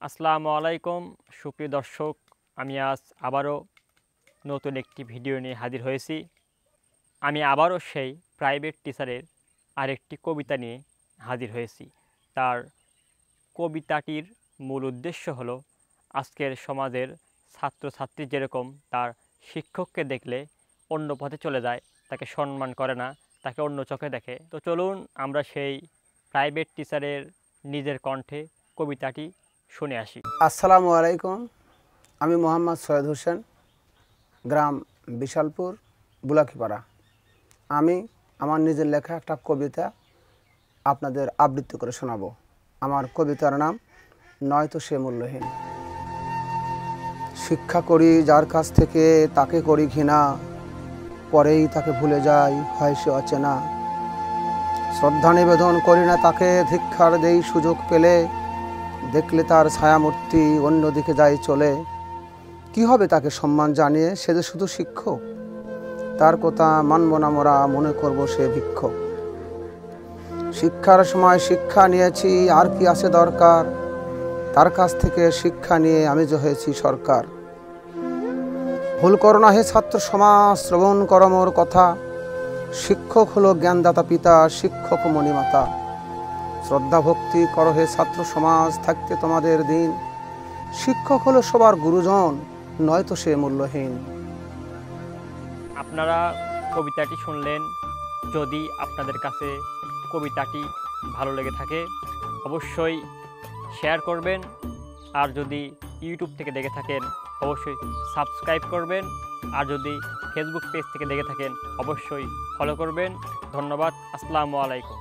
আসসালামু আলাইকুম সুপ্রিয় দর্শক, আমি আজ আবারও নতুন একটি ভিডিও নিয়ে হাজির হয়েছি। আমি আবারও সেই প্রাইভেট টিচারের আরেকটি কবিতা নিয়ে হাজির হয়েছি। তার কবিতাটির মূল উদ্দেশ্য হলো আজকের সমাজের ছাত্রছাত্রী যেরকম তার শিক্ষককে দেখলে অন্য পথে চলে যায়, তাকে সম্মান করে না, তাকে অন্য চোখে দেখে। তো চলুন আমরা সেই প্রাইভেট টিচারের নিজের কণ্ঠে কবিতাটি শুনে আসি। আসসালামু আলাইকুম। আমি মোহাম্মদ সৈয়দ হোসেন, গ্রাম বিশালপুর, বুলাকিপাড়া। আমি আমার নিজের লেখা একটা কবিতা আপনাদের আবৃত্তি করে শোনাবো। আমার কবিতার নাম নয়তো সে মূল্যহীন। শিক্ষা করি যার কাছ থেকে তাকে করি ঘৃণা, পরেই তাকে ভুলে যাই হয় সে অচেনা। শ্রদ্ধা নিবেদন করি না তাকে, ধিক্কার দেই সুযোগ পেলে, দেখলে তার ছায়ামূর্তি অন্যদিকে যায় চলে। কি হবে তাকে সম্মান জানিয়ে, সে যে শুধু শিক্ষক, তার কথা মানব না মোরা, মনে করব সে ভিক্ষক। শিক্ষার সময় শিক্ষা নিয়েছি, আর কি আছে দরকার, তার কাছ থেকে শিক্ষা নিয়ে আমি যে হয়েছি সরকার। ভুল করো না হে ছাত্র সমাজ, শ্রবণ করো মোর কথা, শিক্ষক হলো জ্ঞানদাতা পিতা, শিক্ষক মণিমাতা। শ্রদ্ধা ভক্তি করো হে ছাত্র সমাজ, থাকতে তোমাদের দিন, শিক্ষক হলো সবার গুরুজন, নয়তো সে মূল্যহীন। আপনারা কবিতাটি শুনলেন। যদি আপনাদের কাছে কবিতাটি ভালো লেগে থাকে অবশ্যই শেয়ার করবেন, আর যদি ইউটিউব থেকে দেখে থাকেন অবশ্যই সাবস্ক্রাইব করবেন, আর যদি ফেসবুক পেজ থেকে দেখে থাকেন অবশ্যই ফলো করবেন। ধন্যবাদ। আসসালামু আলাইকুম।